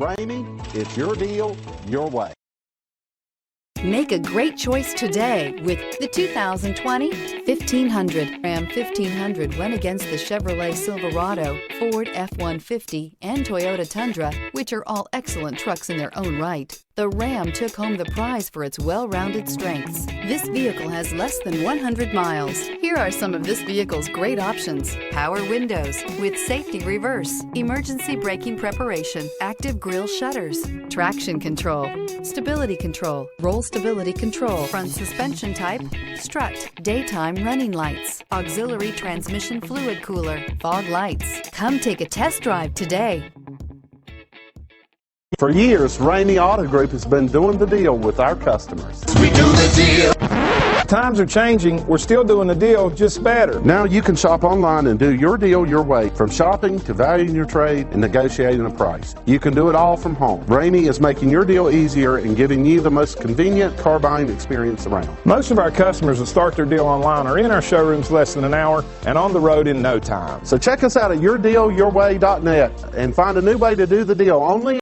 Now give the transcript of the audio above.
Ramey, it's your deal, your way. Make a great choice today with the 2020 1500. Ram 1500 went against the Chevrolet Silverado, Ford F-150, and Toyota Tundra, which are all excellent trucks in their own right. The Ram took home the prize for its well-rounded strengths. This vehicle has less than 100 miles. Here are some of this vehicle's great options: power windows with safety reverse, emergency braking preparation, active grille shutters, traction control, stability control, roll stability control, front suspension type, strut, daytime running lights, auxiliary transmission fluid cooler, fog lights. Come take a test drive today. For years, Ramey Auto Group has been doing the deal with our customers. We do the deal. Times are changing. We're still doing the deal, just better. Now you can shop online and do your deal your way, from shopping to valuing your trade and negotiating a price. You can do it all from home. Ramey is making your deal easier and giving you the most convenient car buying experience around. Most of our customers that start their deal online are in our showrooms less than an hour and on the road in no time. So check us out at yourdealyourway.net and find a new way to do the deal only